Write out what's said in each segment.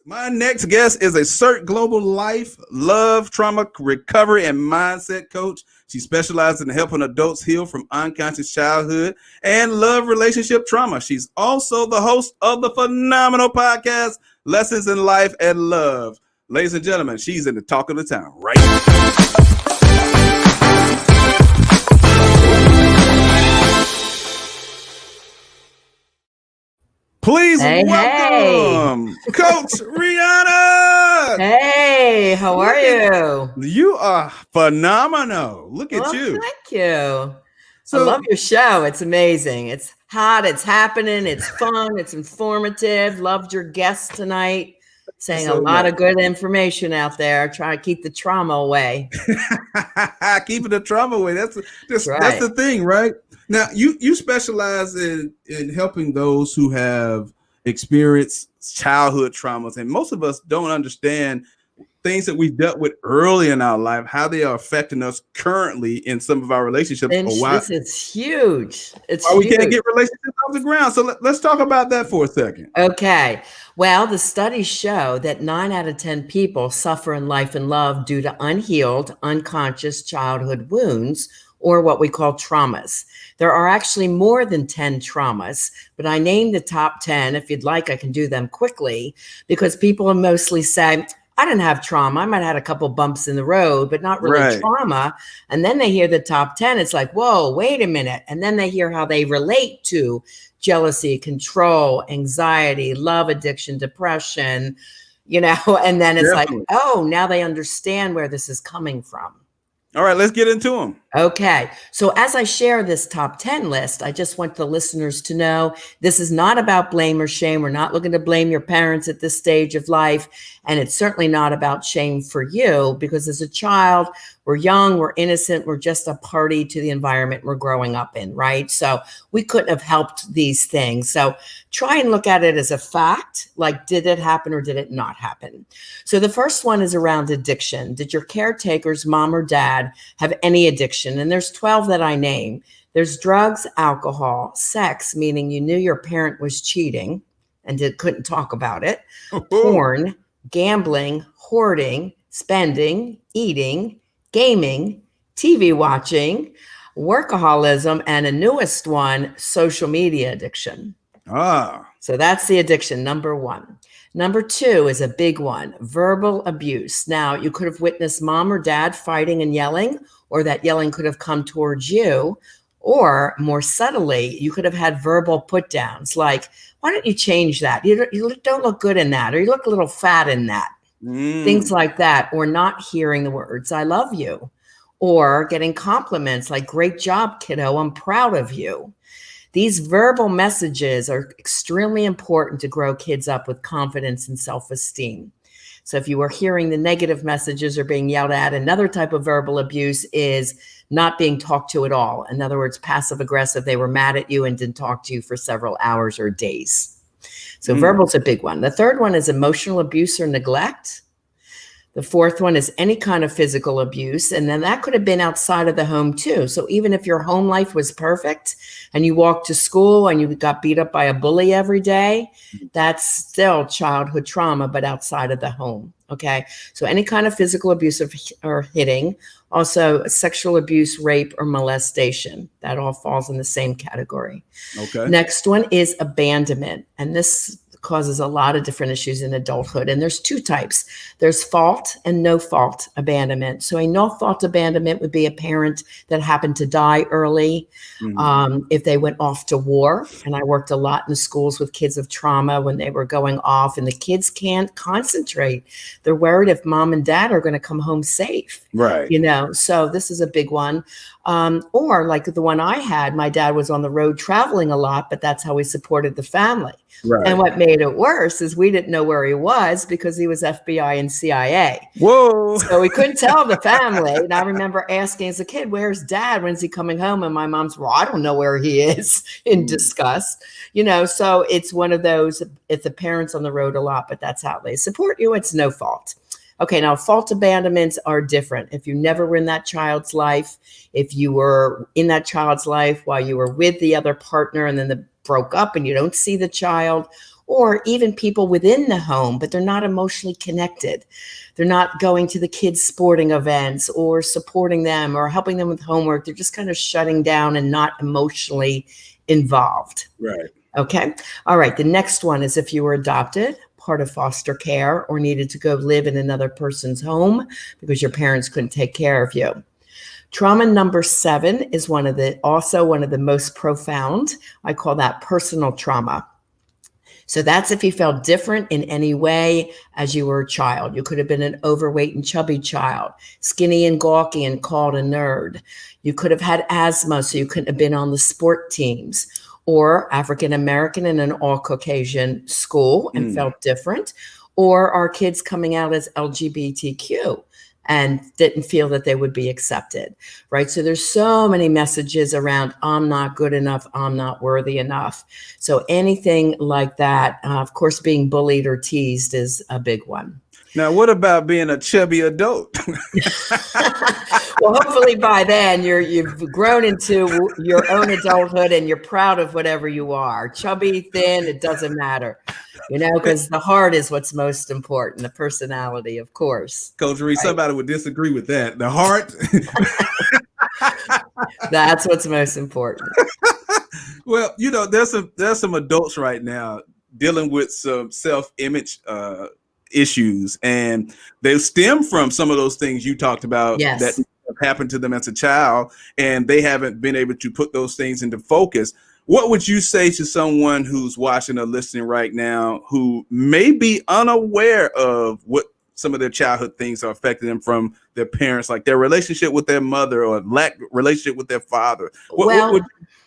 My next guest is a Cert Global Life, Love, Trauma, Recovery, and Mindset Coach. She specializes in helping adults heal from unconscious childhood and love relationship trauma. She's also the host of the phenomenal podcast, Lessons in Life and Love. Ladies and gentlemen, she's in the talk of the town right now. Please welcome Coach Riana. Hey, how are you? You are phenomenal. Look at you. Thank you. So, I love your show. It's amazing. It's hot. It's happening. It's fun. It's informative. Loved your guest tonight. Saying a lot of good information out there. Try to keep the trauma away. Keeping the trauma away. That's the thing, right? Now, you specialize in helping those who have experienced childhood traumas, and most of us don't understand things that we've dealt with early in our life, how they are affecting us currently in some of our relationships. This is huge. We can't get relationships off the ground. So let's talk about that for a second. Okay. Well, the studies show that 9 out of 10 people suffer in life and love due to unhealed, unconscious childhood wounds, or what we call traumas. There are actually more than 10 traumas, but I named the top 10. If you'd like, I can do them quickly, because people mostly say, I didn't have trauma. I might have had a couple bumps in the road, but not really trauma. And then they hear the top 10. It's like, whoa, wait a minute. And then they hear how they relate to jealousy, control, anxiety, love addiction, depression, and then it's like, oh, now they understand where this is coming from. All right, let's get into them. Okay. So as I share this top 10 list, I just want the listeners to know this is not about blame or shame. We're not looking to blame your parents at this stage of life. And it's certainly not about shame for you, because as a child, we're young, we're innocent, we're just a party to the environment we're growing up in, right? So we couldn't have helped these things. So try and look at it as a fact, like, did it happen or did it not happen? So the first one is around addiction. Did your caretakers, mom or dad, have any addiction? And there's 12 that I name. There's drugs, alcohol, sex, meaning you knew your parent was cheating and couldn't talk about it, porn, gambling, hoarding, spending, eating, gaming, TV watching, workaholism, and a newest one, social media addiction. So that's the addiction, number 1. Number 2 is a big one, verbal abuse. Now, you could have witnessed mom or dad fighting and yelling, or that yelling could have come towards you, or more subtly, you could have had verbal put downs like, why don't you change that? You don't look good in that, or you look a little fat in that. Things like that, or not hearing the words, I love you, or getting compliments like, great job, kiddo, I'm proud of you. These verbal messages are extremely important to grow kids up with confidence and self-esteem. So if you are hearing the negative messages or being yelled at, another type of verbal abuse is not being talked to at all. In other words, passive aggressive, they were mad at you and didn't talk to you for several hours or days. So verbal's a big one. The third one is emotional abuse or neglect. The fourth one is any kind of physical abuse. And then that could have been outside of the home too. So even if your home life was perfect and you walked to school and you got beat up by a bully every day, that's still childhood trauma, but outside of the home. Okay. So any kind of physical abuse or hitting, also sexual abuse, rape, or molestation, that all falls in the same category. Okay. Next one is abandonment. And this causes a lot of different issues in adulthood. And there's 2 types. There's fault and no fault abandonment. So a no fault abandonment would be a parent that happened to die early. If they went off to war, and I worked a lot in the schools with kids of trauma when they were going off, and the kids can't concentrate. They're worried if mom and dad are going to come home safe. Right. So this is a big one. Or like the one I had, my dad was on the road traveling a lot, but that's how he supported the family. Right. And what made it worse is we didn't know where he was because he was FBI and CIA. Whoa. So we couldn't tell the family. And I remember asking as a kid, where's dad? When's he coming home? And my mom's, well, I don't know where he is, in disgust. So it's one of those, if the parents on the road a lot, but that's how they support you. It's no fault. Okay, now fault abandonments are different. If you never were in that child's life, if you were in that child's life while you were with the other partner and then broke up and you don't see the child, or even people within the home, but they're not emotionally connected. They're not going to the kids' sporting events or supporting them or helping them with homework. They're just kind of shutting down and not emotionally involved. Right. Okay. All right. The next one is if you were adopted, part of foster care, or needed to go live in another person's home because your parents couldn't take care of you. Trauma number 7 is also one of the most profound. I call that personal trauma. So that's if you felt different in any way as you were a child. You could have been an overweight and chubby child, skinny and gawky and called a nerd. You could have had asthma, so you couldn't have been on the sport teams, or African American in an all Caucasian school and felt different, or our kids coming out as LGBTQ and didn't feel that they would be accepted, right? So there's so many messages around, I'm not good enough, I'm not worthy enough. So anything like that, of course, being bullied or teased is a big one. Now, what about being a chubby adult? Well, hopefully by then you've grown into your own adulthood and you're proud of whatever you are. Chubby, thin, it doesn't matter, because the heart is what's most important, the personality, of course. Coach Reed, somebody would disagree with that. The heart. That's what's most important. Well, there's some adults right now dealing with some self-image issues, and they stem from some of those things you talked about that have happened to them as a child, and they haven't been able to put those things into focus. What would you say to someone who's watching or listening right now who may be unaware of what some of their childhood things are affecting them from their parents, like their relationship with their mother or lack relationship with their father?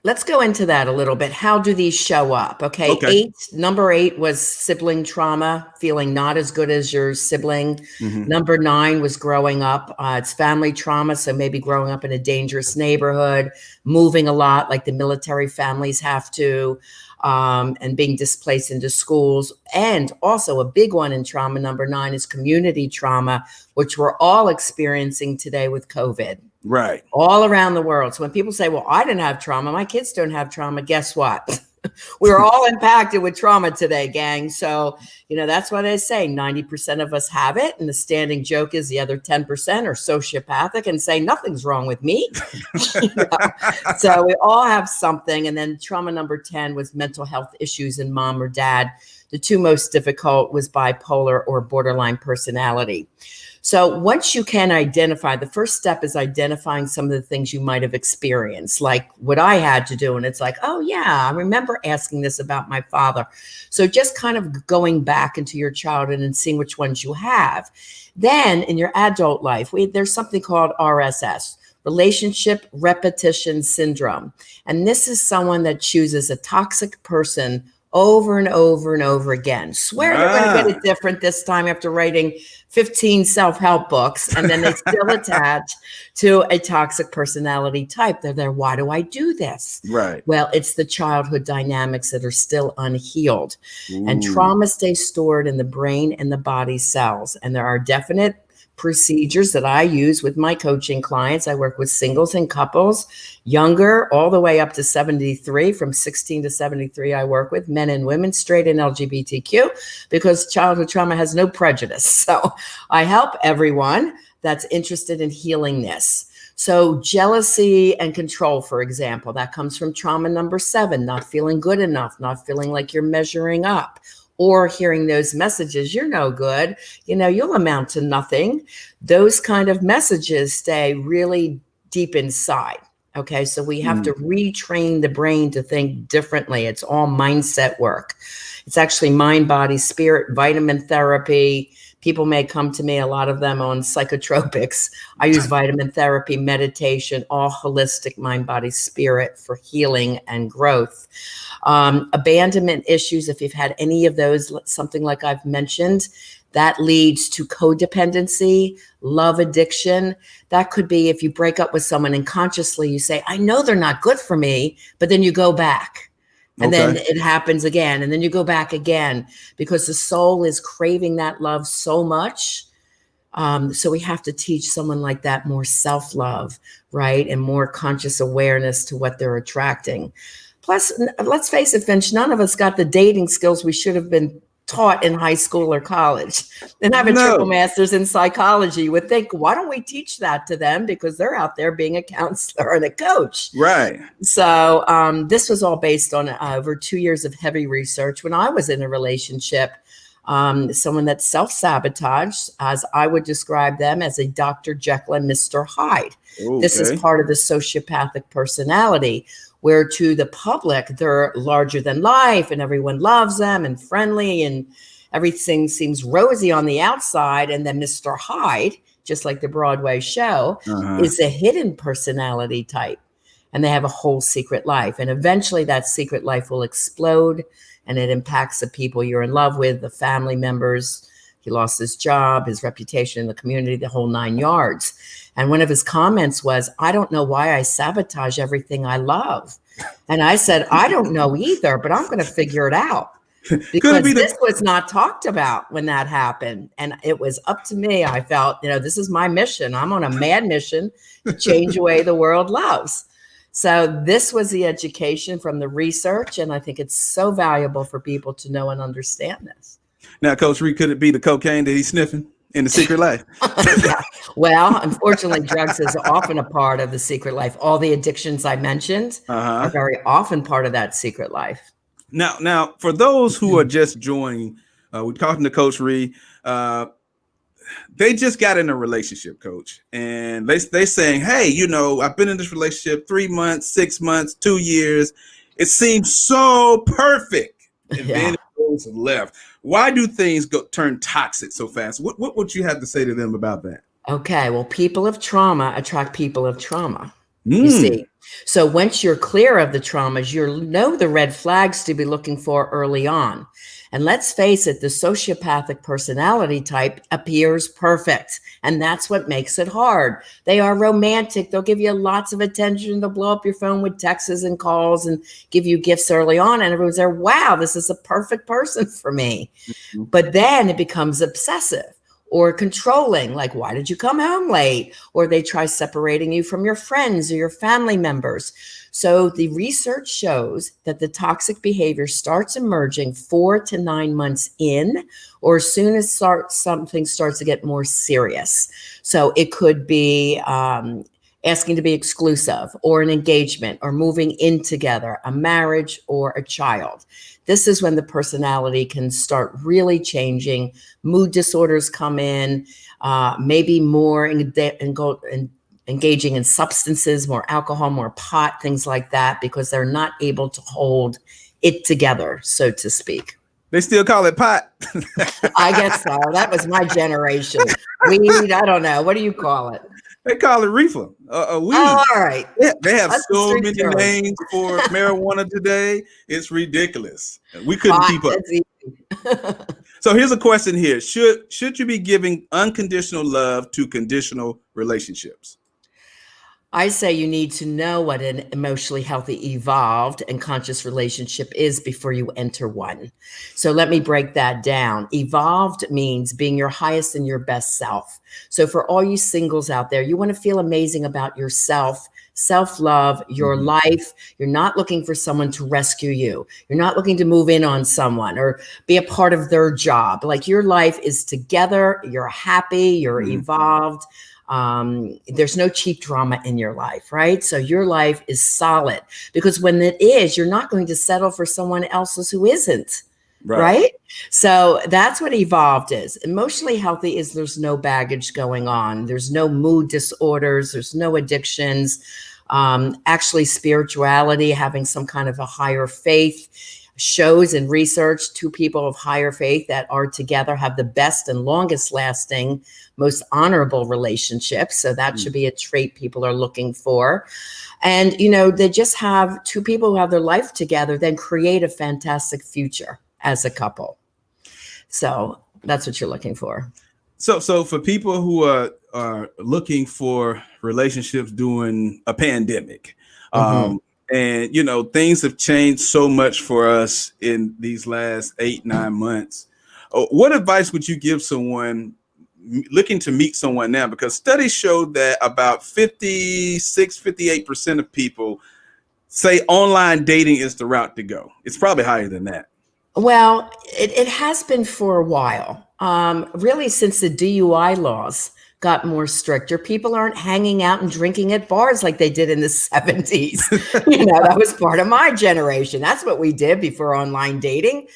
Let's go into that a little bit. How do these show up? Okay. Number 8 was sibling trauma, feeling not as good as your sibling. Number 9 was growing up. It's family trauma. So maybe growing up in a dangerous neighborhood, moving a lot like the military families have to, and being displaced into schools. And also a big one in trauma, number 9, is community trauma, which we're all experiencing today with COVID. Right. All around the world. So when people say, well, I didn't have trauma, my kids don't have trauma, guess what? We're all impacted with trauma today, gang. So, that's why they say 90% of us have it. And the standing joke is the other 10% are sociopathic and say nothing's wrong with me. So we all have something. And then trauma number 10 was mental health issues in mom or dad. The 2 most difficult was bipolar or borderline personality. So once you can identify, the first step is identifying some of the things you might have experienced, like what I had to do. And it's like, oh yeah, I remember asking this about my father. So just kind of going back into your childhood and seeing which ones you have. Then in your adult life, there's something called RSS, Relationship Repetition Syndrome. And this is someone that chooses a toxic person over and over and over again. Swear they're going to get it different this time after writing 15 self-help books, and then they still attach to a toxic personality type. They're there, why do I do this? Right. Well, it's the childhood dynamics that are still unhealed. And trauma stays stored in the brain and the body cells. And there are definite procedures that I use with my coaching clients. I work with singles and couples, younger, all the way up to 73. From 16 to 73, I work with men and women, straight and LGBTQ, because childhood trauma has no prejudice. So I help everyone that's interested in healing this. So jealousy and control, for example, that comes from trauma number 7, not feeling good enough, not feeling like you're measuring up, or hearing those messages, you're no good, you'll amount to nothing. Those kind of messages stay really deep inside. Okay, so we have to retrain the brain to think differently. It's all mindset work. It's actually mind, body, spirit, vitamin therapy. People may come to me, a lot of them on psychotropics. I use vitamin therapy, meditation, all holistic mind, body, spirit for healing and growth. Abandonment issues, if you've had any of those, something like I've mentioned, that leads to codependency, love addiction. That could be if you break up with someone and consciously you say, I know they're not good for me, but then you go back. And then it happens again. And then you go back again because the soul is craving that love so much. So we have to teach someone like that more self-love, right? And more conscious awareness to what they're attracting. Plus, let's face it, Finch, none of us got the dating skills we should have been taught in high school or college. And I have a triple master's in psychology. You would think, why don't we teach that to them? Because they're out there being a counselor and a coach. Right. So this was all based on over 2 years of heavy research. When I was in a relationship, someone that self-sabotaged, as I would describe them, as a Dr. Jekyll and Mr. Hyde. Okay. This is part of the sociopathic personality, where to the public, they're larger than life and everyone loves them and friendly and everything seems rosy on the outside. And then Mr. Hyde, just like the Broadway show, is a hidden personality type. And they have a whole secret life. And eventually that secret life will explode and it impacts the people you're in love with, the family members. He lost his job, his reputation in the community, the whole 9 yards. And one of his comments was, I don't know why I sabotage everything I love. And I said, I don't know either, but I'm going to figure it out. Because this was not talked about when that happened. And it was up to me. I felt, this is my mission. I'm on a mad mission to change the way the world loves. So this was the education from the research. And I think it's so valuable for people to know and understand this. Now, Coach Reed, could it be the cocaine that he's sniffing in the secret life? Yeah. Well, unfortunately, drugs is often a part of the secret life. All the addictions I mentioned are very often part of that secret life. Now, for those who are just joining, we're talking to Coach Reed. They just got in a relationship, Coach, and they saying, hey, I've been in this relationship 3 months, 6 months, 2 years. It seems so perfect. And then it goes left. Why do things turn toxic so fast? What would you have to say to them about that? Okay, well, people of trauma attract people of trauma. You see, so once you're clear of the traumas, you know the red flags to be looking for early on. And let's face it, the sociopathic personality type appears perfect. And that's what makes it hard. They are romantic. They'll give you lots of attention. They'll blow up your phone with texts and calls and give you gifts early on. And everyone's there, wow, this is a perfect person for me. But then it becomes obsessive or controlling, like, why did you come home late? Or they try separating you from your friends or your family members. So the research shows that the toxic behavior starts emerging 4 to 9 months in, or as soon as something starts to get more serious. So it could be asking to be exclusive, or an engagement, or moving in together, a marriage, or a child. This is when the personality can start really changing. Mood disorders come in, maybe more engaging in substances, more alcohol, more pot, things like that, because they're not able to hold it together, so to speak. They still call it pot. I guess so. That was my generation. Weed, I don't know. What do you call it? They call it reefer. Weed. Oh, all right. Yeah, they have so many names for marijuana today. It's ridiculous. We couldn't keep up. So here's a question here. Should you be giving unconditional love to conditional relationships? I say you need to know what an emotionally healthy, evolved, and conscious relationship is before you enter one. So let me break that down. Evolved means being your highest and your best self. So for all you singles out there, you want to feel amazing about yourself, self-love, your life. You're not looking for someone to rescue you. You're not looking to move in on someone or be a part of their job. Like, your life is together. You're happy. You're evolved. There's no cheap drama in your life, right? So your life is solid, because when it is, you're not going to settle for someone else's who isn't, right? So that's what evolved is. Emotionally healthy is there's no baggage going on. There's no mood disorders. There's no addictions. Actually, spirituality, having some kind of a higher faith, shows in research 2 people of higher faith that are together have the best and longest lasting, most honorable relationships. So that should be a trait people are looking for. And, they just have 2 people who have their life together, then create a fantastic future as a couple. So that's what you're looking for. So for people who are looking for relationships during a pandemic, and, things have changed so much for us in these last 8-9 months. What advice would you give someone looking to meet someone now? Because studies show that about 58% of people say online dating is the route to go? It's probably higher than that. Well, it has been for a while. Really, since the DUI laws got more stricter, people aren't hanging out and drinking at bars like they did in the 70s. That was part of my generation. That's what we did before online dating.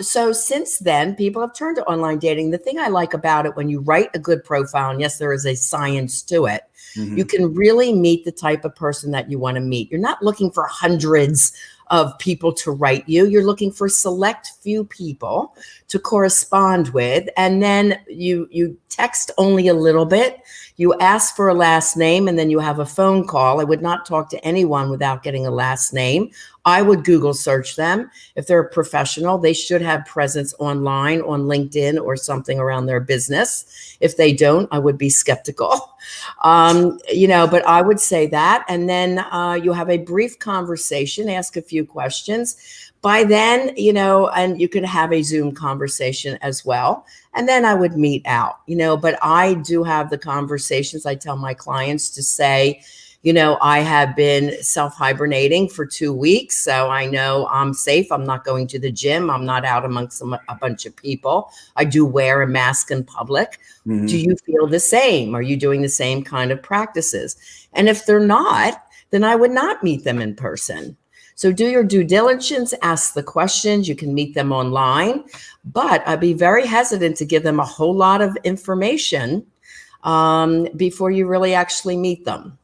So since then, people have turned to online dating. The thing I like about it, when you write a good profile, and yes, there is a science to it, you can really meet the type of person that you want to meet. You're not looking for hundreds of people to write you. You're looking for select few people to correspond with. And then you text only a little bit. You ask for a last name, and then you have a phone call. I would not talk to anyone without getting a last name. I would Google search them. If they're a professional, they should have presence online, on LinkedIn or something around their business. If they don't, I would be skeptical. But I would say that. And then you have a brief conversation, ask a few questions. By then, and you could have a Zoom conversation as well. And then I would meet out, but I do have the conversations. I tell my clients to say, I have been self-hibernating for 2 weeks, so I know I'm safe. I'm not going to the gym. I'm not out amongst a bunch of people. I do wear a mask in public. Mm-hmm. Do you feel the same? Are you doing the same kind of practices? And if they're not, then I would not meet them in person. So do your due diligence, ask the questions. You can meet them online, but I'd be very hesitant to give them a whole lot of information before you really actually meet them.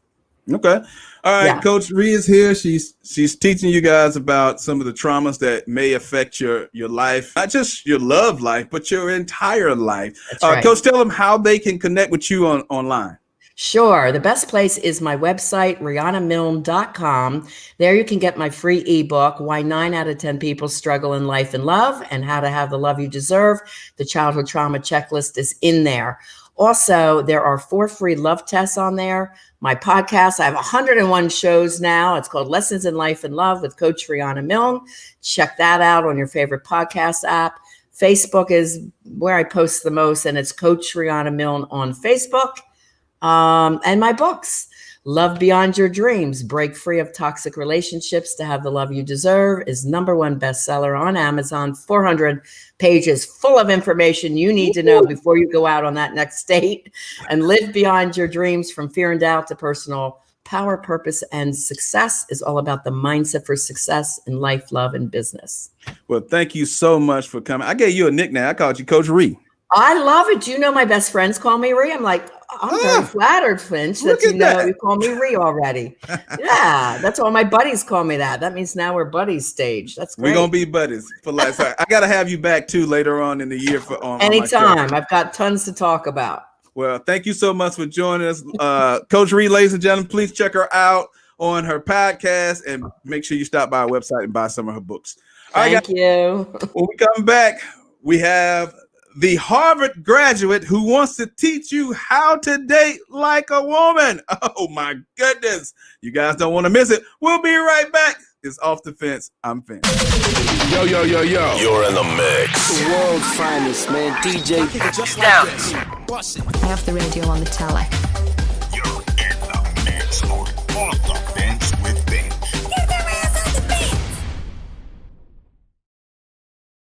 Okay. All right. Yeah. Coach Rhea is here. She's teaching you guys about some of the traumas that may affect your life, not just your love life, but your entire life. That's right. Coach, tell them how they can connect with you online. Sure. The best place is my website, rianamilne.com. There you can get my free ebook, Why 9 out of 10 People Struggle in Life and Love, and How to Have the Love You Deserve. The childhood trauma checklist is in there. Also, there are 4 free love tests on there. My podcast, I have 101 shows now. It's called Lessons in Life and Love with Coach Riana Milne. Check that out on your favorite podcast app. Facebook is where I post the most, and it's Coach Riana Milne on Facebook. And my books, Love Beyond Your Dreams, Break Free of Toxic Relationships to Have the Love You Deserve, is #1 bestseller on Amazon, 400 pages full of information you need to know before you go out on that next date. And Live Beyond Your Dreams, From Fear and Doubt to Personal Power, Purpose, and Success, is all about the mindset for success in life, love, and business. Well, thank you so much for coming. I gave you a nickname. I called you Coach Rhea. I love it. Do you know my best friends call me Rhea? I'm like, I'm very flattered, Finch, that you call me Rhea already. Yeah, that's all my buddies call me that. That means now we're buddies stage. That's great. We're going to be buddies for life. I got to have you back too later on in the year. Anytime. I've got tons to talk about. Well, thank you so much for joining us. Coach Rhea, ladies and gentlemen, please check her out on her podcast and make sure you stop by our website and buy some of her books. Thank you. When we come back, we have the Harvard graduate who wants to teach you how to date like a woman. Oh my goodness. You guys don't want to miss it. We'll be right back. It's Off the Fence. I'm Finch. Yo. You're in the mix. The world's finest, man. DJ. Off the radio on the tele.